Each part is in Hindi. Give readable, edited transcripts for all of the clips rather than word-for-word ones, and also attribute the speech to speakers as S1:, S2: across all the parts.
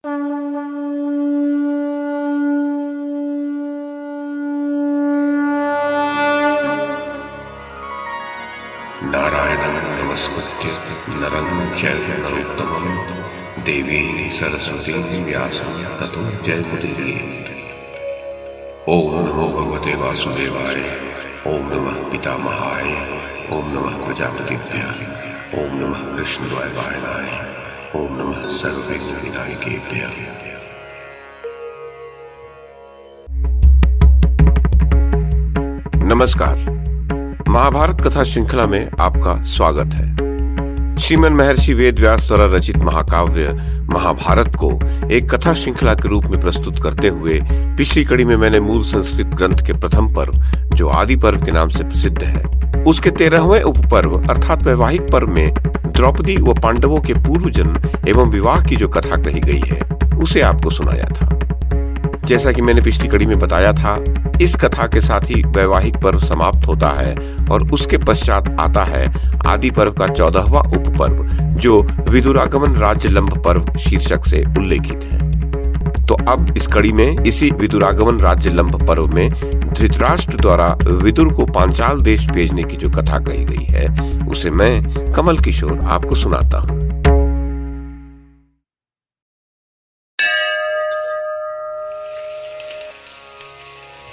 S1: नारायणं नमस्कृत्य नरं चैव नरोत्तमं देवीं सरस्वतीं व्यासं ततो जयमुदीरयेत्। ओम नमो भगवते वासुदेवाय, ओम नमः पितामहाय, ओम नमः प्रजापतिभ्यः, ओम नमः कृष्णद्वैपायनाय, ओम नमः सर्वविघ्नविनायकेभ्यः। नमस्कार। महाभारत कथा श्रृंखला में आपका स्वागत है। श्रीमन महर्षि वेद व्यास द्वारा रचित महाकाव्य महाभारत को एक कथा श्रृंखला के रूप में प्रस्तुत करते हुए पिछली कड़ी में मैंने मूल संस्कृत ग्रंथ के प्रथम पर्व, जो आदि पर्व के नाम से प्रसिद्ध है, उसके 13वें उपपर्व अर्थात वैवाहिक पर्व में द्रौपदी व पांडवों के पूर्वजन्म एवं विवाह की जो कथा कही गई है उसे आपको सुनाया था। जैसा कि मैंने पिछली कड़ी में बताया था, इस कथा के साथ ही वैवाहिक पर्व समाप्त होता है और उसके पश्चात आता है आदि पर्व का 14वां उपपर्व, जो विदुरागमन राज्यलंब पर्व शीर्षक से उल्लेखित है। तो अब इस कड़ी में इसी विदुरागमन राज्यलंब पर्व में धृतराष्ट्र द्वारा विदुर को पांचाल देश भेजने की जो कथा कही गई है उसे मैं कमल किशोर आपको सुनाता हूँ।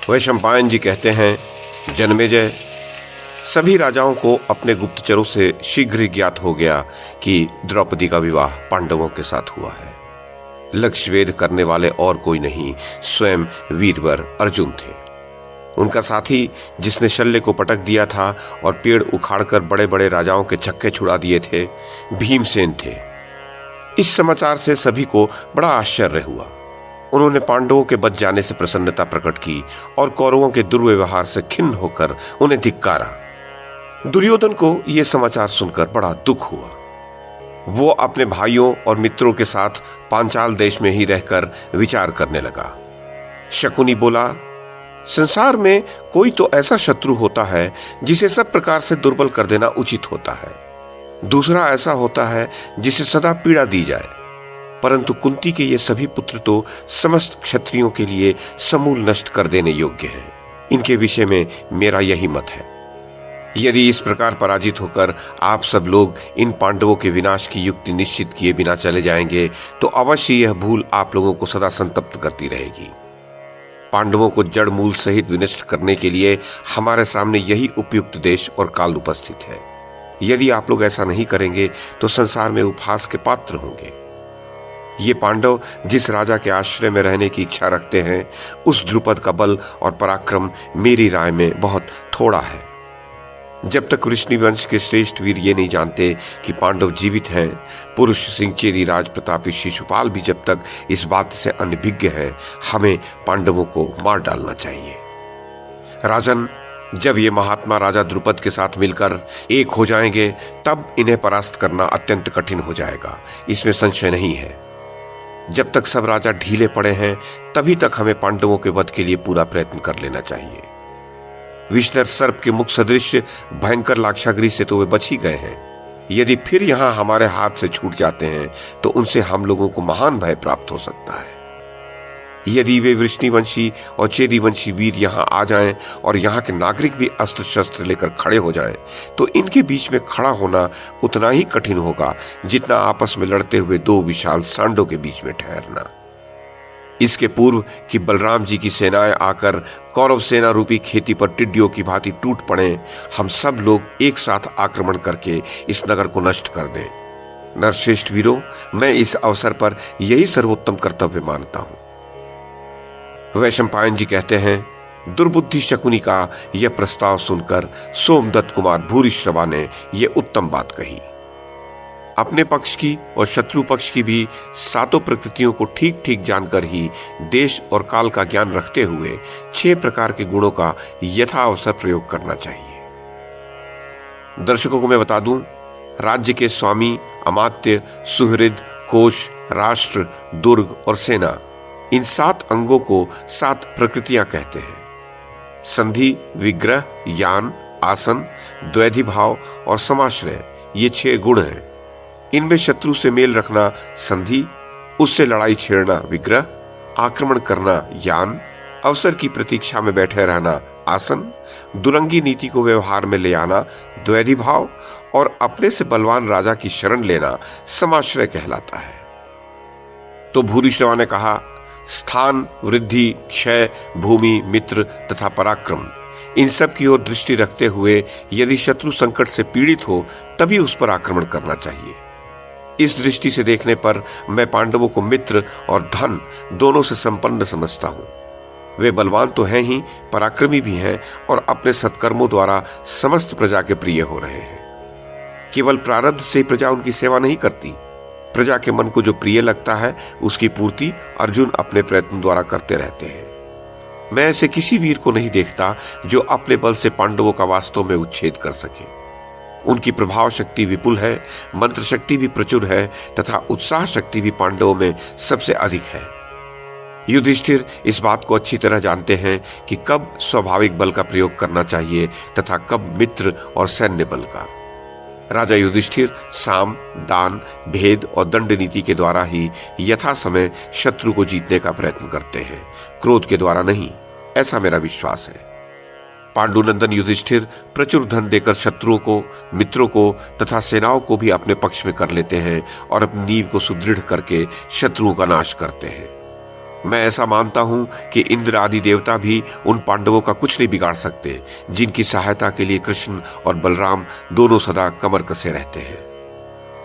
S1: वैशंपायन जी कहते हैं, जन्मेजय, सभी राजाओं को अपने गुप्तचरों से शीघ्र ही ज्ञात हो गया कि द्रौपदी का विवाह पांडवों के साथ हुआ है। लक्ष्य वेध करने वाले और कोई नहीं, स्वयं वीरवर अर्जुन थे। उनका साथी जिसने शल्य को पटक दिया था और पेड़ उखाड़कर बड़े बड़े राजाओं के छक्के छुड़ा दिए थे, भीमसेन थे। इस समाचार से सभी को बड़ा आश्चर्य हुआ। उन्होंने पांडवों के बच जाने से प्रसन्नता प्रकट की और कौरवों के दुर्व्यवहार से खिन्न होकर उन्हें धिक्कारा। दुर्योधन को यह समाचार सुनकर बड़ा दुख हुआ। वो अपने भाइयों और मित्रों के साथ पांचाल देश में ही रहकर विचार करने लगा। शकुनी बोला, संसार में कोई तो ऐसा शत्रु होता है जिसे सब प्रकार से दुर्बल कर देना उचित होता है। दूसरा ऐसा होता है जिसे सदा पीड़ा दी जाए, परंतु कुंती के ये सभी पुत्र तो समस्त क्षत्रियों के लिए समूल नष्ट कर देने योग्य हैं। इनके विषय में मेरा यही मत है। यदि इस प्रकार पराजित होकर आप सब लोग इन पांडवों के विनाश की युक्ति निश्चित किए बिना चले जाएंगे तो अवश्य यह भूल आप लोगों को सदा संतप्त करती रहेगी। पांडवों को जड़ मूल सहित विनष्ट करने के लिए हमारे सामने यही उपयुक्त देश और काल उपस्थित है। यदि आप लोग ऐसा नहीं करेंगे तो संसार में उपहास के पात्र होंगे। ये पांडव जिस राजा के आश्रय में रहने की इच्छा रखते हैं, उस द्रुपद का बल और पराक्रम मेरी राय में बहुत थोड़ा है। जब तक वृष्णिवंश के श्रेष्ठ वीर ये नहीं जानते कि पांडव जीवित हैं, पुरुष सिंहचेरी राज प्रतापी शिशुपाल भी जब तक इस बात से अनभिज्ञ है, हमें पांडवों को मार डालना चाहिए। राजन, जब ये महात्मा राजा द्रुपद के साथ मिलकर एक हो जाएंगे, तब इन्हें परास्त करना अत्यंत कठिन हो जाएगा, इसमें संशय नहीं है। जब तक सब राजा ढीले पड़े हैं, तभी तक हमें पांडवों के वध के लिए पूरा प्रयत्न कर लेना चाहिए। विष्णु सर्प के मुख सदृश भयंकर लाक्षागृह से तो वे बच ही गए हैं। यदि फिर यहां हमारे हाथ से छूट जाते हैं तो उनसे हम लोगों को महान भय प्राप्त हो सकता है। यदि वे वृष्णिवंशी और चेदीवंशी वीर यहां आ जाएं और यहां के नागरिक भी अस्त्र शस्त्र लेकर खड़े हो जाएं, तो इनके बीच में खड़ा होना उतना ही कठिन होगा जितना आपस में लड़ते हुए दो विशाल सांडों के बीच में ठहरना। इसके पूर्व कि बलराम जी की सेनाएं आकर कौरव सेना रूपी खेती पर टिड्डियों की भांति टूट पड़े, हम सब लोग एक साथ आक्रमण करके इस नगर को नष्ट कर दें। नरश्रेष्ठ वीरों, मैं इस अवसर पर यही सर्वोत्तम कर्तव्य मानता हूं। वैशंपायन जी कहते हैं, दुर्बुद्धि शकुनी का यह प्रस्ताव सुनकर सोमदत्त कुमार भूरिश्रवा ने यह उत्तम बात कही। अपने पक्ष की और शत्रु पक्ष की भी सातों प्रकृतियों को ठीक ठीक जानकर ही देश और काल का ज्ञान रखते हुए 6 प्रकार के गुणों का यथाअवसर प्रयोग करना चाहिए। दर्शकों को मैं बता दूं, राज्य के स्वामी, अमात्य, सुहृद, कोश, राष्ट्र, दुर्ग और सेना, इन 7 अंगों को 7 प्रकृतियां कहते हैं। संधि, विग्रह, यान, आसन, द्वैधी भाव और समाश्रय, ये 6 गुण हैं। इनमें शत्रु से मेल रखना संधि, उससे लड़ाई छेड़ना विग्रह, आक्रमण करना यान, अवसर की प्रतीक्षा में बैठे रहना आसन, दुरंगी नीति को व्यवहार में ले आना द्वैधी भाव और अपने से बलवान राजा की शरण लेना समाश्रय कहलाता है। तो भूरिश्रवा ने कहा, स्थान, वृद्धि, क्षय, भूमि, मित्र तथा पराक्रम, इन सब की ओर दृष्टि रखते हुए यदि शत्रु संकट से पीड़ित हो तभी उस पर आक्रमण करना चाहिए। इस दृष्टि से देखने पर मैं पांडवों को मित्र और धन दोनों से संपन्न समझता हूं। वे बलवान तो हैं ही, पराक्रमी भी हैं और अपने सत्कर्मों द्वारा समस्त प्रजा के प्रिय हो रहे हैं। केवल प्रारब्ध से प्रजा उनकी सेवा नहीं करती, प्रजा के मन को जो प्रिय लगता है उसकी पूर्ति अर्जुन अपने प्रयत्न द्वारा करते रहते हैं। मैं ऐसे किसी वीर को नहीं देखता जो अपने बल से पांडवों का वास्तव में उच्छेद कर सके। उनकी प्रभाव शक्ति विपुल है, मंत्र शक्ति भी प्रचुर है तथा उत्साह शक्ति भी पांडवों में सबसे अधिक है। युधिष्ठिर इस बात को अच्छी तरह जानते हैं कि कब स्वाभाविक बल का प्रयोग करना चाहिए तथा कब मित्र और सैन्य बल का। राजा युधिष्ठिर साम, दान, भेद और दंड नीति के द्वारा ही यथा समय शत्रु को जीतने का प्रयत्न करते हैं, क्रोध के द्वारा नहीं, ऐसा मेरा विश्वास है। पांडुनंदन युधिष्ठिर प्रचुर धन देकर शत्रुओं को, मित्रों को तथा सेनाओं को भी अपने पक्ष में कर लेते हैं और अपनी नींव को सुदृढ़ करके शत्रुओं का नाश करते हैं। मैं ऐसा मानता हूं कि इंद्र आदि देवता भी उन पांडवों का कुछ नहीं बिगाड़ सकते जिनकी सहायता के लिए कृष्ण और बलराम दोनों सदा कमर कसे रहते हैं।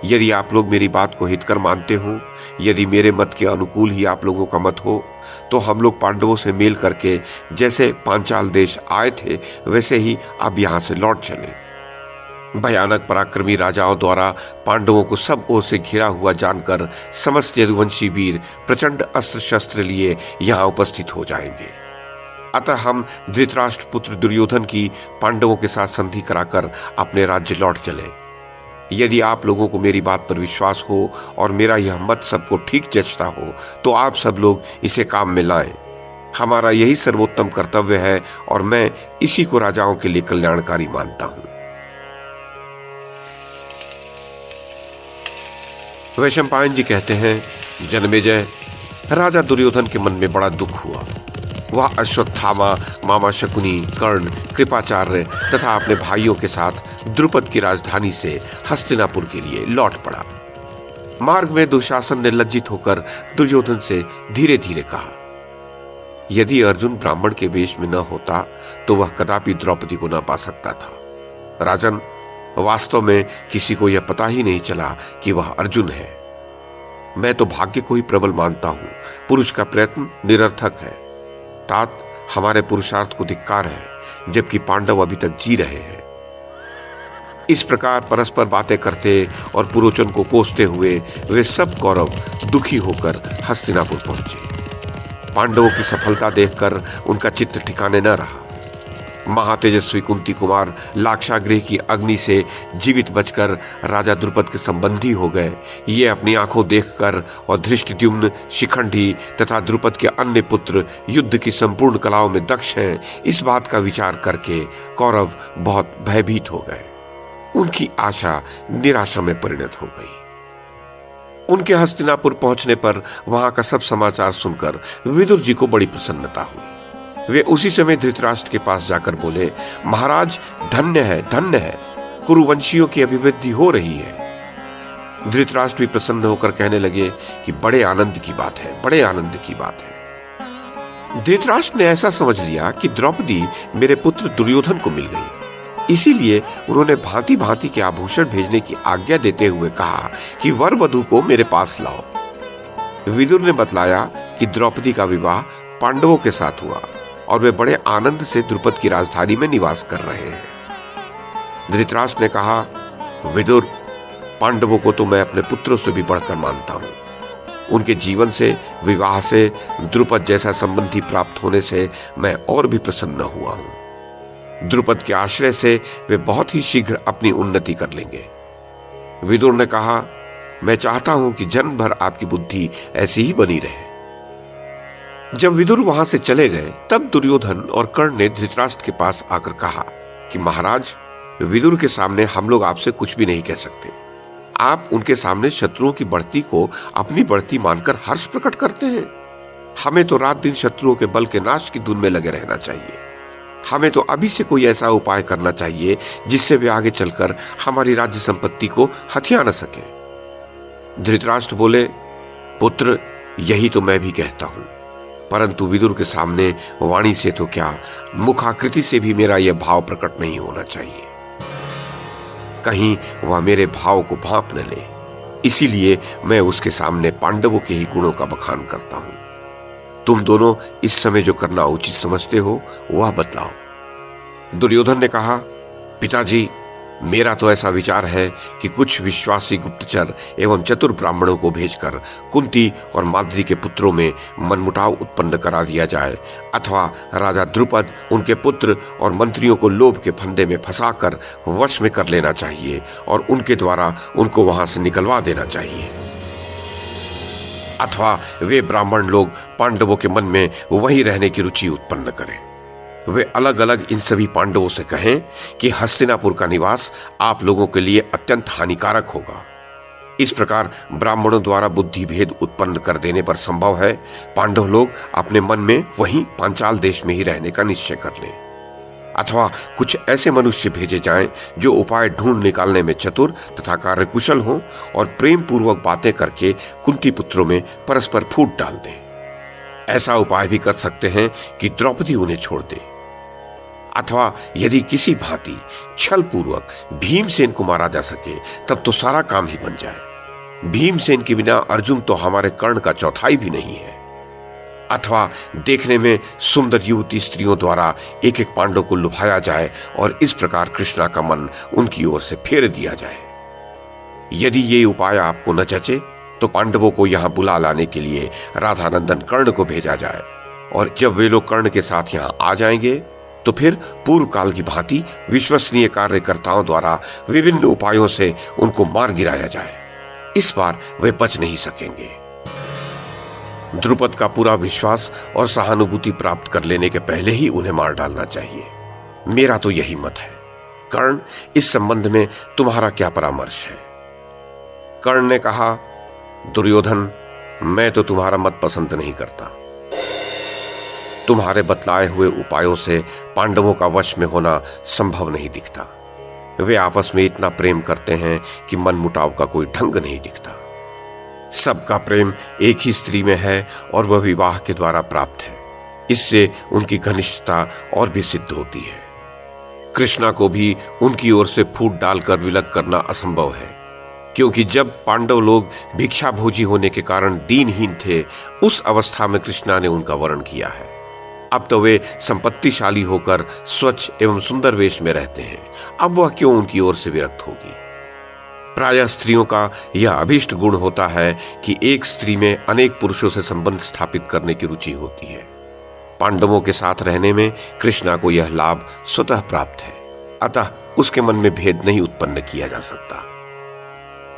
S1: यदि आप लोग मेरी बात को हितकर मानते हो, यदि मेरे मत के अनुकूल ही आप लोगों का मत हो, तो हम लोग पांडवों से मेल करके जैसे पांचाल देश आए थे वैसे ही अब यहां से लौट चले। भयानक पराक्रमी राजाओं द्वारा पांडवों को सब ओर से घिरा हुआ जानकर समस्त यदुवंशी वीर प्रचंड अस्त्र शस्त्र लिए यहां उपस्थित हो जाएंगे। अतः हम धृतराष्ट्र पुत्र दुर्योधन की पांडवों के साथ संधि कराकर अपने राज्य लौट चले। यदि आप लोगों को मेरी बात पर विश्वास हो और मेरा यह मत सबको ठीक जचता हो तो आप सब लोग इसे काम में लाएं। हमारा यही सर्वोत्तम कर्तव्य है और मैं इसी को राजाओं के लिए कल्याणकारी मानता हूं। वैशंपायन जी कहते हैं, जन्मेजय, राजा दुर्योधन के मन में बड़ा दुख हुआ। वह अश्वत्थामा, मामा शकुनी, कर्ण, कृपाचार्य तथा अपने भाइयों के साथ द्रुपद की राजधानी से हस्तिनापुर के लिए लौट पड़ा। मार्ग में दुशासन ने लज्जित होकर दुर्योधन से धीरे धीरे कहा, यदि अर्जुन ब्राह्मण के वेश में न होता तो वह कदापि द्रौपदी को न पा सकता था। राजन, वास्तव में किसी को यह पता ही नहीं चला कि वह अर्जुन है। मैं तो भाग्य को ही प्रबल मानता हूं, पुरुष का प्रयत्न निरर्थक है। तात, हमारे पुरुषार्थ को धिक्कार है, जबकि पांडव अभी तक जी रहे हैं। इस प्रकार परस्पर बातें करते और पुरोचन को कोसते हुए वे सब कौरव दुखी होकर हस्तिनापुर पहुंचे। पांडवों की सफलता देखकर उनका चित्त ठिकाने न रहा। महातेजस्वी कुंती कुमार लाक्षागृह की अग्नि से जीवित बचकर राजा द्रुपद के संबंधी हो गए। ये अपनी आंखों देखकर और धृष्टद्युम्न, शिखंडी तथा द्रुपद के अन्य पुत्र युद्ध की संपूर्ण कलाओं में दक्ष हैं, इस बात का विचार करके कौरव बहुत भयभीत हो गए। उनकी आशा निराशा में परिणत हो गई। उनके हस्तिनापुर पहुंचने पर वहां का सब समाचार सुनकर विदुर जी को बड़ी प्रसन्नता हुई। वे उसी समय धृतराष्ट्र के पास जाकर बोले, महाराज, धन्य है, धन्य है, कुरुवंशियों की अभिवृद्धि हो रही है। धृतराष्ट्र भी प्रसन्न होकर कहने लगे कि बड़े आनंद की बात है, बड़े आनंद की बात है। धृतराष्ट्र ने ऐसा समझ लिया कि द्रौपदी मेरे पुत्र दुर्योधन को मिल गई, इसीलिए उन्होंने भांति भांति के आभूषण भेजने की आज्ञा देते हुए कहा कि वर वधू को मेरे पास लाओ। विदुर ने बतलाया कि द्रौपदी का विवाह पांडवों के साथ हुआ और वे बड़े आनंद से द्रुपद की राजधानी में निवास कर रहे हैं। धृतराष्ट्र ने कहा, विदुर, पांडवों को तो मैं अपने पुत्रों से भी बढ़कर मानता हूं। उनके जीवन से, विवाह से, द्रुपद जैसा संबंधी प्राप्त होने से मैं और भी प्रसन्न हुआ हूं। द्रुपद के आश्रय से वे बहुत ही शीघ्र अपनी उन्नति कर लेंगे। विदुर ने कहा, मैं चाहता हूं कि जन्म भर आपकी बुद्धि ऐसी ही बनी रहे। जब विदुर वहां से चले गए तब दुर्योधन और कर्ण ने धृतराष्ट्र के पास आकर कहा कि महाराज, विदुर के सामने हम लोग आपसे कुछ भी नहीं कह सकते। आप उनके सामने शत्रुओं की बढ़ती को अपनी बढ़ती मानकर हर्ष प्रकट करते हैं। हमें तो रात दिन शत्रुओं के बल के नाश की धुन में लगे रहना चाहिए। हमें तो अभी से कोई ऐसा उपाय करना चाहिए जिससे वे आगे चलकर हमारी राज्य संपत्ति को हथिया न सके। धृतराष्ट्र बोले, पुत्र, यही तो मैं भी कहता हूं, परंतु विदुर के सामने वाणी से तो क्या, मुखाकृति से भी मेरा यह भाव प्रकट नहीं होना चाहिए। कहीं वह मेरे भाव को भांप न ले, इसीलिए मैं उसके सामने पांडवों के ही गुणों का बखान करता हूं। तुम दोनों इस समय जो करना उचित समझते हो वह बतलाओ। दुर्योधन ने कहा, पिताजी, मेरा तो ऐसा विचार है कि कुछ विश्वासी गुप्तचर एवं चतुर ब्राह्मणों को भेजकर कुंती और माद्री के पुत्रों में मनमुटाव उत्पन्न करा दिया जाए, अथवा राजा द्रुपद उनके पुत्र और मंत्रियों को लोभ के फंदे में फंसाकर वश में कर लेना चाहिए और उनके द्वारा उनको वहां से निकलवा देना चाहिए। अथवा वे ब्राह्मण लोग पांडवों के मन में वहीं रहने की रुचि उत्पन्न करें। वे अलग अलग इन सभी पांडवों से कहें कि हस्तिनापुर का निवास आप लोगों के लिए अत्यंत हानिकारक होगा। इस प्रकार ब्राह्मणों द्वारा बुद्धि भेद उत्पन्न कर देने पर संभव है पांडव लोग अपने मन में वहीं पांचाल देश में ही रहने का निश्चय कर लें। अथवा कुछ ऐसे मनुष्य भेजे जाएं जो उपाय ढूंढ निकालने में चतुर तथा कार्यकुशल हों और प्रेम पूर्वक बातें करके कुंती पुत्रों में परस्पर फूट डाल दें। ऐसा उपाय भी कर सकते हैं कि द्रौपदी उन्हें छोड़ दे। अथवा यदि किसी भांति छल पूर्वक भीमसेन को मारा जा सके तब तो सारा काम ही बन जाए। भीमसेन के बिना अर्जुन तो हमारे कर्ण का चौथाई भी नहीं है। अथवा देखने में सुंदर युवती स्त्रियों द्वारा एक एक पांडव को लुभाया जाए और इस प्रकार कृष्णा का मन उनकी ओर से फेर दिया जाए। यदि ये उपाय आपको न जचे तो पांडवों को यहां बुला लाने के लिए राधानंदन कर्ण को भेजा जाए, और जब वे लोग कर्ण के साथ यहां आ जाएंगे तो फिर पूर्व काल की भांति विश्वसनीय कार्यकर्ताओं द्वारा विभिन्न उपायों से उनको मार गिराया जाए। इस बार वे बच नहीं सकेंगे। द्रुपद का पूरा विश्वास और सहानुभूति प्राप्त कर लेने के पहले ही उन्हें मार डालना चाहिए। मेरा तो यही मत है। कर्ण, इस संबंध में तुम्हारा क्या परामर्श है? कर्ण ने कहा, दुर्योधन, मैं तो तुम्हारा मत पसंद नहीं करता। तुम्हारे बतलाए हुए उपायों से पांडवों का वश में होना संभव नहीं दिखता। वे आपस में इतना प्रेम करते हैं कि मनमुटाव का कोई ढंग नहीं दिखता। सबका प्रेम एक ही स्त्री में है और वह विवाह के द्वारा प्राप्त है। इससे उनकी घनिष्ठता और भी सिद्ध होती है। कृष्णा को भी उनकी ओर से फूट डालकर विलग करना असंभव है, क्योंकि जब पांडव लोग भिक्षा भोजी होने के कारण दीनहीन थे, उस अवस्था में कृष्णा ने उनका वर्ण किया है। अब तो वे संपत्तिशाली होकर स्वच्छ एवं सुंदर वेश में रहते हैं। अब वह क्यों उनकी ओर से विरक्त होगी? प्रायः स्त्रियों का यह अभीष्ट गुण होता है कि एक स्त्री में अनेक पुरुषों से संबंध स्थापित करने की रुचि होती है। पांडवों के साथ रहने में कृष्णा को यह लाभ स्वतः प्राप्त है, अतः उसके मन में भेद नहीं उत्पन्न किया जा सकता।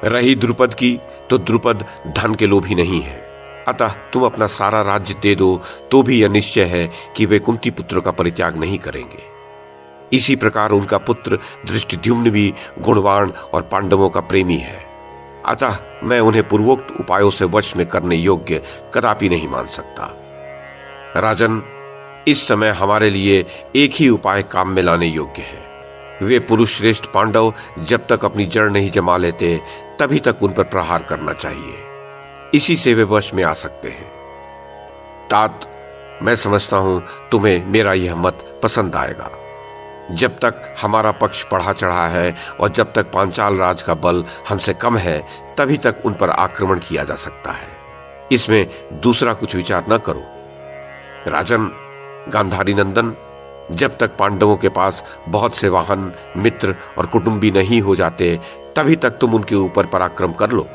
S1: रही द्रुपद की, तो द्रुपद धन के लोभी नहीं है, अतः तुम अपना सारा राज्य दे दो तो भी यह निश्चय है कि वे कुंती पुत्र का परित्याग नहीं करेंगे। इसी प्रकार उनका पुत्र धृष्टद्युम्न भी गुणवान और पांडवों का प्रेमी है, अतः मैं उन्हें पूर्वोक्त उपायों से वश में करने योग्य कदापि नहीं मान सकता। राजन, इस समय हमारे लिए एक ही उपाय काम में लाने योग्य है। वे पुरुष श्रेष्ठ पांडव जब तक अपनी जड़ नहीं जमा लेते तभी तक उन पर प्रहार करना चाहिए। इसी से वे वश में आ सकते हैं। तात, मैं समझता हूं तुम्हें मेरा यह मत पसंद आएगा। जब तक हमारा पक्ष बढ़ा चढ़ा है और जब तक पांचाल राज का बल हमसे कम है, तभी तक उन पर आक्रमण किया जा सकता है। इसमें दूसरा कुछ विचार न करो। राजन, गांधारी नंदन, जब तक पांडवों के पास बहुत से वाहन, मित्र और कुटुंबी नहीं हो जाते, तभी तक तुम उनके ऊपर पराक्रम कर लो।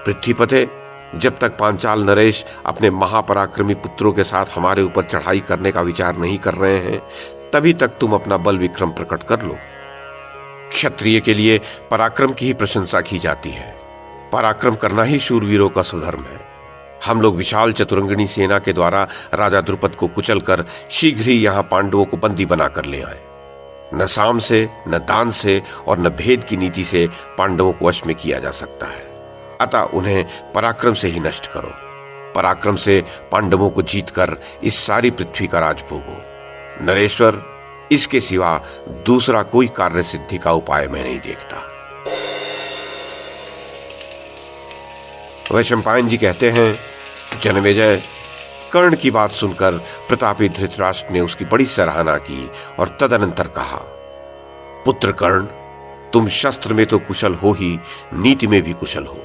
S1: पृथ्वीपते, जब तक पांचाल नरेश अपने महापराक्रमी पुत्रों के साथ हमारे ऊपर चढ़ाई करने का विचार नहीं कर रहे हैं, तभी तक तुम अपना बल विक्रम प्रकट कर लो। क्षत्रिय के लिए पराक्रम की ही प्रशंसा की जाती है। पराक्रम करना ही शूरवीरों का स्वधर्म है। हम लोग विशाल चतुरंगिणी सेना के द्वारा राजा द्रुपद को कुचलकर शीघ्र ही यहां पांडवों को बंदी बनाकर ले आए। न साम से, न दान से और न भेद की नीति से पांडवों को वश में किया जा सकता है। अतः उन्हें पराक्रम से ही नष्ट करो। पराक्रम से पांडवों को जीतकर इस सारी पृथ्वी का राज भोगो। नरेश्वर, इसके सिवा दूसरा कोई कार्य सिद्धि का उपाय मैं नहीं देखता। वैशंपायन जी कहते हैं, जन्मेजय, कर्ण की बात सुनकर प्रतापी धृतराष्ट्र ने उसकी बड़ी सराहना की और तदनंतर कहा, पुत्र कर्ण, तुम शस्त्र में तो कुशल हो ही, नीति में भी कुशल हो।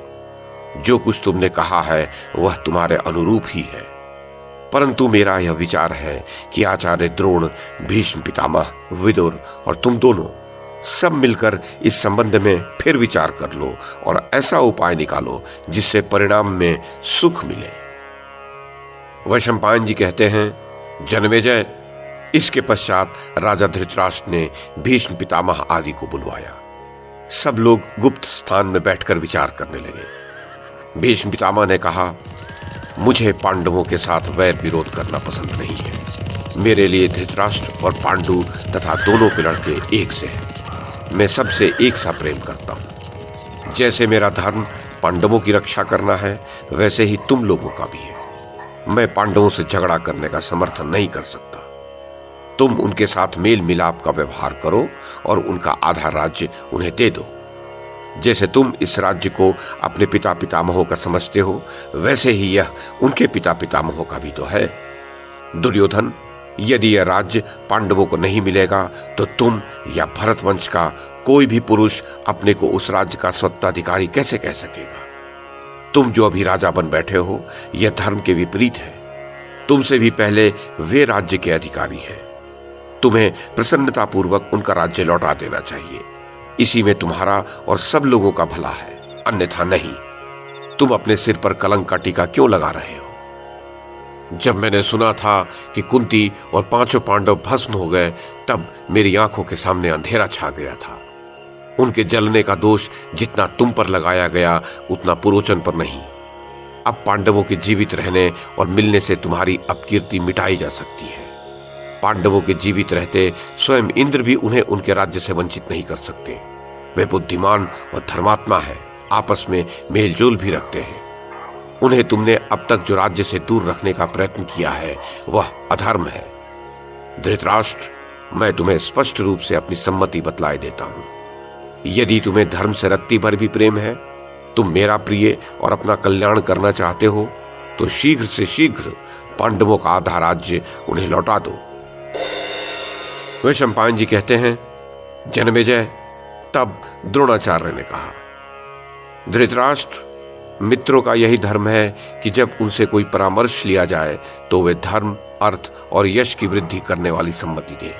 S1: जो कुछ तुमने कहा है वह तुम्हारे अनुरूप ही है। परंतु मेरा यह विचार है कि आचार्य द्रोण, भीष्म पितामह, विदुर और तुम दोनों सब मिलकर इस संबंध में फिर विचार कर लो और ऐसा उपाय निकालो जिससे परिणाम में सुख मिले। वैशंपायन जी कहते हैं, जन्मेजय, इसके पश्चात राजा धृतराष्ट्र ने भीष्म पितामह आदि को बुलवाया। सब लोग गुप्त स्थान में बैठकर विचार करने लगे। भीष्म पितामह ने कहा, मुझे पांडवों के साथ वैर विरोध करना पसंद नहीं है। मेरे लिए धृतराष्ट्र और पांडु तथा दोनों के लड़के एक से हैं। मैं सबसे एक सा प्रेम करता हूं। जैसे मेरा धर्म पांडवों की रक्षा करना है, वैसे ही तुम लोगों का भी है। मैं पांडवों से झगड़ा करने का समर्थन नहीं कर सकता। तुम उनके साथ मेल मिलाप का व्यवहार करो और उनका आधा राज्य उन्हें दे दो। जैसे तुम इस राज्य को अपने पिता पितामहों का समझते हो, वैसे ही यह उनके पिता पितामहों का भी तो है। दुर्योधन, यदि यह राज्य पांडवों को नहीं मिलेगा तो तुम या भरत वंश का कोई भी पुरुष अपने को उस राज्य का स्वत्वाधिकारी कैसे कह सकेगा? तुम जो अभी राजा बन बैठे हो, यह धर्म के विपरीत है। तुमसे भी पहले वे राज्य के अधिकारी हैं। तुम्हें प्रसन्नतापूर्वक उनका राज्य लौटा देना चाहिए। इसी में तुम्हारा और सब लोगों का भला है, अन्यथा नहीं। तुम अपने सिर पर कलंक का टीका क्यों लगा रहे हो? जब मैंने सुना था कि कुंती और पांचों पांडव भस्म हो गए, तब मेरी आंखों के सामने अंधेरा छा गया था। उनके जलने का दोष जितना तुम पर लगाया गया, उतना पुरोचन पर नहीं। अब पांडवों के जीवित रहने और मिलने से तुम्हारी अपकीर्ति मिटाई जा सकती है। पांडवों के जीवित रहते स्वयं इंद्र भी उन्हें उनके राज्य से वंचित नहीं कर सकते। वे बुद्धिमान और धर्मात्मा है, आपस में मेलजोल भी रखते हैं। उन्हें तुमने अब तक जो राज्य से दूर रखने का प्रयत्न किया है, वह अधर्म है। धृतराष्ट्र, मैं तुम्हें स्पष्ट रूप से अपनी सम्मति बतलाए देता हूं। यदि तुम्हें धर्म से रत्ती भर भी प्रेम है, तुम मेरा प्रिय और अपना कल्याण करना चाहते हो, तो शीघ्र से शीघ्र पांडवों का आधा राज्य उन्हें लौटा दो। वैशंपायन जी कहते हैं, जन्मेजय, तब द्रोणाचार्य ने कहा, धृतराष्ट्र, मित्रों का यही धर्म है कि जब उनसे कोई परामर्श लिया जाए तो वे धर्म, अर्थ और यश की वृद्धि करने वाली सम्मति दे।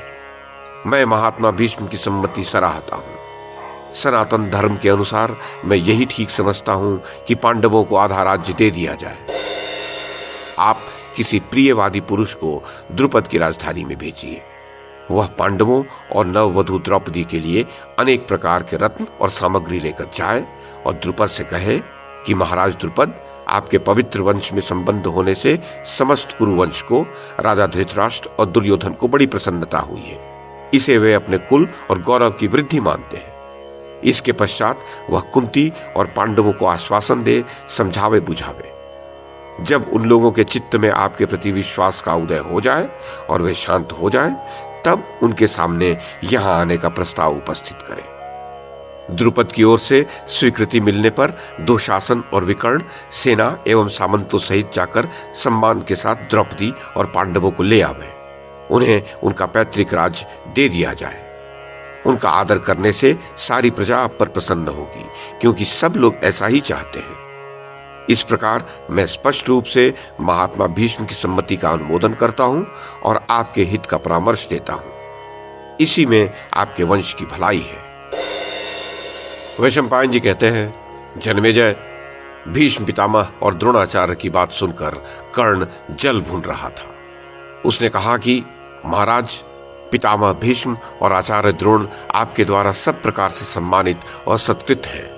S1: मैं महात्मा भीष्म की सम्मति सराहता हूं। सनातन धर्म के अनुसार मैं यही ठीक समझता हूं कि पांडवों को आधा राज्य दे दिया जाए। आप किसी प्रियवादी पुरुष को द्रुपद की राजधानी में भेजिए। वह पांडवों और नववधु द्रौपदी के लिए अनेक प्रकार के रत्न और सामग्री लेकर जाए और द्रुपद से कहे कि महाराज द्रुपद, आपके पवित्र वंश में संबंध होने से समस्त कुरुवंश को, राजा धृतराष्ट्र और दुर्योधन को बड़ी प्रसन्नता हुई है। इसे वे अपने कुल और गौरव की वृद्धि मानते हैं। इसके पश्चात वह कुंती और पांडवों को आश्वासन दे, समझावे बुझावे। जब उन लोगों के चित्त में आपके प्रति विश्वास का उदय हो जाए और वे शांत हो जाएं, तब उनके सामने यहां आने का प्रस्ताव उपस्थित करें। द्रुपद की ओर से स्वीकृति मिलने पर दुशासन और विकर्ण सेना एवं सामंतों सहित जाकर सम्मान के साथ द्रौपदी और पांडवों को ले आवे। उन्हें उनका पैतृक राज दे दिया जाए। उनका आदर करने से सारी प्रजा आप पर प्रसन्न होगी, क्योंकि सब लोग ऐसा ही चाहते हैं। इस प्रकार मैं स्पष्ट रूप से महात्मा भीष्म की सम्मति का अनुमोदन करता हूं और आपके हित का परामर्श देता हूं। इसी में आपके वंश की भलाई है। वैशंपायन जी कहते हैं, जन्मेजय, भीष्म पितामह और द्रोणाचार्य की बात सुनकर कर्ण जल भून रहा था। उसने कहा कि महाराज, पितामह भीष्म और आचार्य द्रोण आपके द्वारा सब प्रकार से सम्मानित और सत्कृत हैं।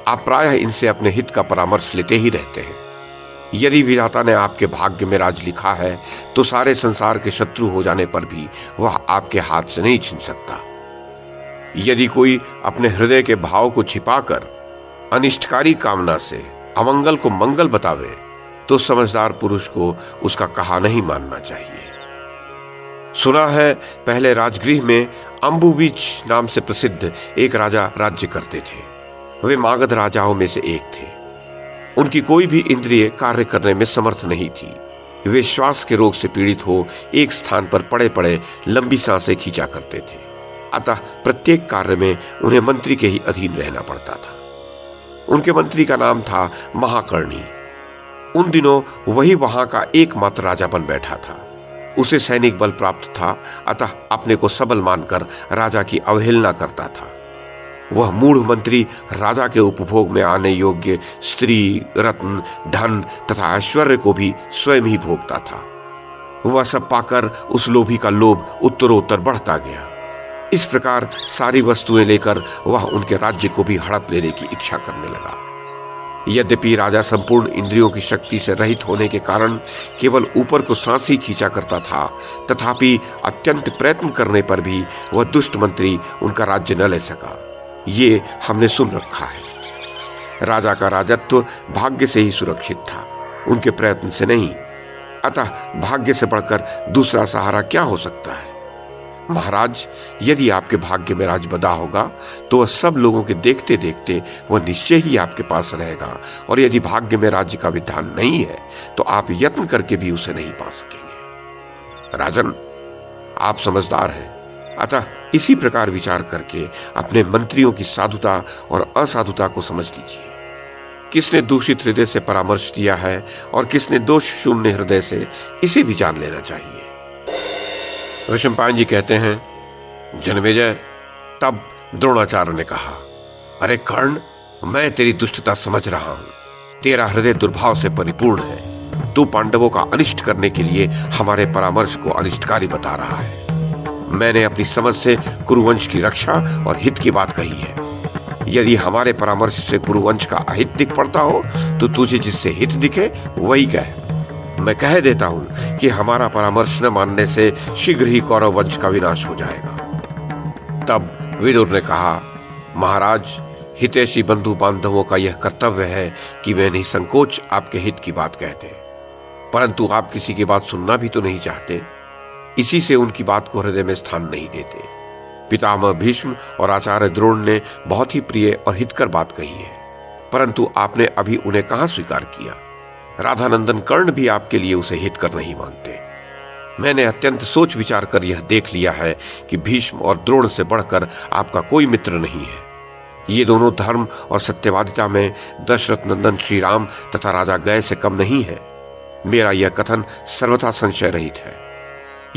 S1: आप प्रायः इनसे अपने हित का परामर्श लेते ही रहते हैं। यदि विधाता ने आपके भाग्य में राज लिखा है, तो सारे संसार के शत्रु हो जाने पर भी वह आपके हाथ से नहीं छिन सकता। यदि कोई अपने हृदय के भाव को छिपाकर अनिष्टकारी कामना से अमंगल को मंगल बतावे तो समझदार पुरुष को उसका कहा नहीं मानना चाहिए। सुना है पहले राजगृह में अंबुबीच नाम से प्रसिद्ध एक राजा राज्य करते थे। वे मागध राजाओं में से एक थे। उनकी कोई भी इंद्रिय कार्य करने में समर्थ नहीं थी। वे श्वास के रोग से पीड़ित हो एक स्थान पर पड़े पड़े लंबी सांसें खींचा करते थे। अतः प्रत्येक कार्य में उन्हें मंत्री के ही अधीन रहना पड़ता था। उनके मंत्री का नाम था महाकर्णी। उन दिनों वही वहां का एकमात्र राजा बन बैठा था। उसे सैनिक बल प्राप्त था, अतः अपने को सबल मानकर राजा की अवहेलना करता था। वह मूढ़ मंत्री राजा के उपभोग में आने योग्य स्त्री, रत्न, धन तथा ऐश्वर्य को भी स्वयं ही भोगता था। वह सब पाकर उस लोभी का लोभ उत्तरोत्तर बढ़ता गया। इस प्रकार सारी वस्तुएं लेकर वह उनके राज्य को भी हड़प लेने की इच्छा करने लगा। यद्यपि राजा संपूर्ण इंद्रियों की शक्ति से रहित होने के कारण केवल ऊपर को सांस ही खींचा करता था, तथापि अत्यंत प्रयत्न करने पर भी वह दुष्ट मंत्री उनका राज्य न ले सका। ये हमने सुन रखा है। राजा का राजत्व भाग्य से ही सुरक्षित था, उनके प्रयत्न से नहीं। अतः भाग्य से बढ़कर दूसरा सहारा क्या हो सकता है? महाराज, यदि आपके भाग्य में राज बदा होगा तो वह सब लोगों के देखते देखते वह निश्चय ही आपके पास रहेगा, और यदि भाग्य में राज्य का विधान नहीं है तो आप यत्न करके भी उसे नहीं पा सकेंगे। राजन, आप समझदार हैं, अतः इसी प्रकार विचार करके अपने मंत्रियों की साधुता और असाधुता को समझ लीजिए। किसने दूषित हृदय से परामर्श दिया है और किसने दोष शून्य हृदय से, इसे भी जान लेना चाहिए। वैशंपायन जी कहते हैं, जन्मेजय, तब द्रोणाचार्य ने कहा, अरे कर्ण, मैं तेरी दुष्टता समझ रहा हूं। तेरा हृदय दुर्भाव से परिपूर्ण है। तू पांडवों का अनिष्ट करने के लिए हमारे परामर्श को अनिष्टकारी बता रहा है। मैंने अपनी समझ से कुरुवंश की रक्षा और हित की बात कही है। यदि हमारे परामर्श से कुरुवंश का अहित दिख पड़ता हो तो तुझे जिससे हित दिखे वही कह। मैं कह देता हूं कि हमारा परामर्श न मानने से शीघ्र ही कौरव वंश का विनाश हो जाएगा। तब विदुर ने कहा, महाराज, हितैषी बंधु बांधवों का यह कर्तव्य है कि वे निसंकोच आपके हित की बात कहते, परंतु आप किसी की बात सुनना भी तो नहीं चाहते। इसी से उनकी बात को हृदय में स्थान नहीं देते। पितामह भीष्म और आचार्य द्रोण ने बहुत ही प्रिय और हितकर बात कही है, परंतु आपने अभी उन्हें कहां स्वीकार किया। राधानंदन कर्ण भी आपके लिए उसे हितकर नहीं मानते। मैंने अत्यंत सोच विचार कर यह देख लिया है कि भीष्म और द्रोण से बढ़कर आपका कोई मित्र नहीं है। ये दोनों धर्म और सत्यवादिता में दशरथ नंदन श्री राम तथा राजा गय से कम नहीं है। मेरा यह कथन सर्वथा संशय रहित है।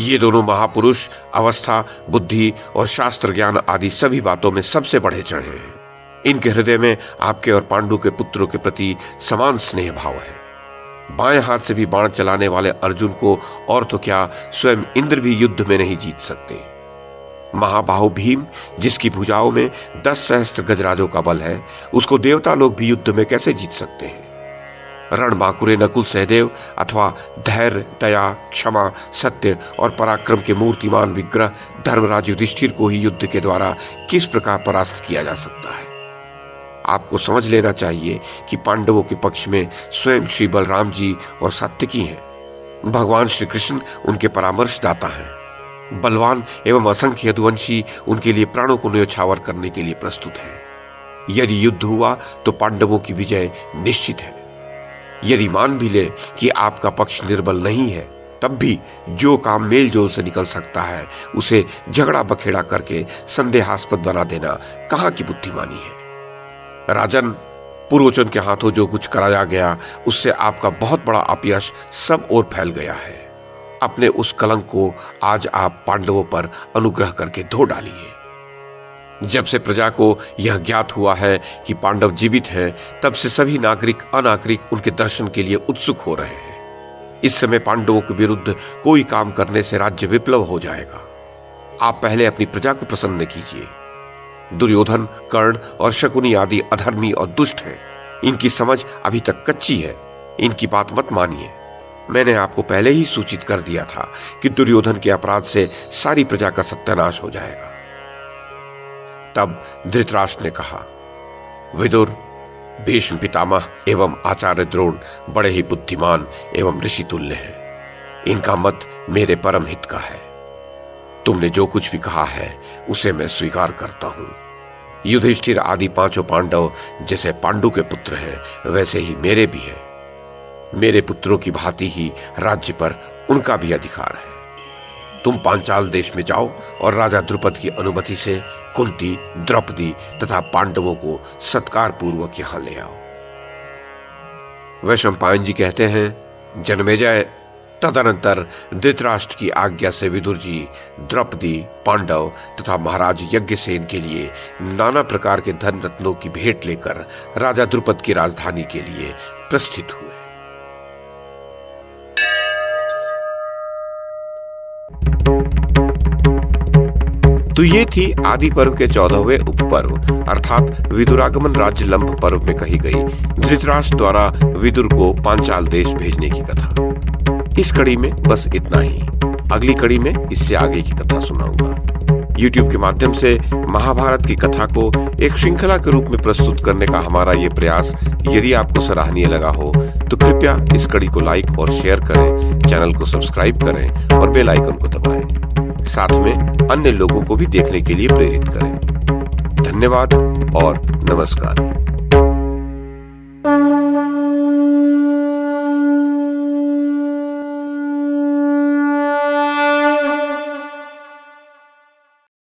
S1: ये दोनों महापुरुष अवस्था, बुद्धि और शास्त्र ज्ञान आदि सभी बातों में सबसे बढ़े चढ़े हैं। इनके हृदय में आपके और पांडु के पुत्रों के प्रति समान स्नेह भाव है। बाएं हाथ से भी बाण चलाने वाले अर्जुन को और तो क्या, स्वयं इंद्र भी युद्ध में नहीं जीत सकते। महाबाहु भीम, जिसकी भुजाओं में 10 सहस्त्र गजराजों का बल है, उसको देवता लोग भी युद्ध में कैसे जीत सकते हैं। रणबांकुरे नकुल सहदेव अथवा धैर्य, दया, क्षमा, सत्य और पराक्रम के मूर्तिमान विग्रह धर्मराज युधिष्ठिर को ही युद्ध के द्वारा किस प्रकार परास्त किया जा सकता है। आपको समझ लेना चाहिए कि पांडवों के पक्ष में स्वयं श्री बलराम जी और सात्विकी हैं। भगवान श्री कृष्ण उनके परामर्शदाता हैं। बलवान एवं असंख्य यदुवंशी उनके लिए प्राणों को न्योछावर करने के लिए प्रस्तुत हैं। यदि युद्ध हुआ तो पांडवों की विजय निश्चित है। यदि मान भी ले कि आपका पक्ष निर्बल नहीं है, तब भी जो काम मेल जोल से निकल सकता है उसे झगड़ा बखेड़ा करके संदेहास्पद बना देना कहाँ की बुद्धिमानी है। राजन, पुरोचन के हाथों जो कुछ कराया गया उससे आपका बहुत बड़ा अपयश सब ओर फैल गया है। अपने उस कलंक को आज आप पांडवों पर अनुग्रह करके धो डालिए। जब से प्रजा को यह ज्ञात हुआ है कि पांडव जीवित हैं, तब से सभी नागरिक अनागरिक उनके दर्शन के लिए उत्सुक हो रहे हैं। इस समय पांडवों के विरुद्ध कोई काम करने से राज्य विप्लव हो जाएगा। आप पहले अपनी प्रजा को प्रसन्न कीजिए। दुर्योधन, कर्ण और शकुनी आदि अधर्मी और दुष्ट हैं। इनकी समझ अभी तक कच्ची है। इनकी बात मत मानिए। मैंने आपको पहले ही सूचित कर दिया था कि दुर्योधन के अपराध से सारी प्रजा का सत्यानाश हो जाएगा। तब धृतराष्ट्र ने कहा, विदुर, भीष्म पितामह एवं आचार्य द्रोण बड़े ही बुद्धिमान एवं ऋषि तुल्य हैं। इनका मत मेरे परम हित का है। तुमने जो कुछ भी कहा है उसे मैं स्वीकार करता हूं। युधिष्ठिर आदि 5 पांडव जैसे पांडु के पुत्र हैं, वैसे ही मेरे भी हैं। मेरे पुत्रों की भांति ही राज्य पर उनका भी अधिकार है। तुम पांचाल देश में जाओ और राजा द्रुपद की अनुमति से कुंती, द्रौपदी तथा पांडवों को सत्कार पूर्वक यहां ले आओ। वैशंपायन जी कहते हैं, जन्मेजय, तदनंतर धृतराष्ट्र की आज्ञा से विदुर जी द्रौपदी, पांडव तथा महाराज यज्ञसेन के लिए नाना प्रकार के धन रत्नों की भेंट लेकर राजा द्रुपद की राजधानी के लिए प्रस्थित हुए। तो ये थी आदि पर्व के 14वें उपपर्व अर्थात विदुरागमन राज्य लंब पर्व में कही गई धृतराष्ट्र द्वारा विदुर को पांचाल देश भेजने की कथा। इस कड़ी में बस इतना ही। अगली कड़ी में इससे आगे की कथा सुनाऊंगा। YouTube के माध्यम से महाभारत की कथा को एक श्रृंखला के रूप में प्रस्तुत करने का हमारा ये प्रयास यदि आपको सराहनीय लगा हो तो कृपया इस कड़ी को लाइक और शेयर करें, चैनल को सब्सक्राइब करें और बेल आइकन को दबाएं। साथ में अन्य लोगों को भी देखने के लिए प्रेरित करें। धन्यवाद और नमस्कार।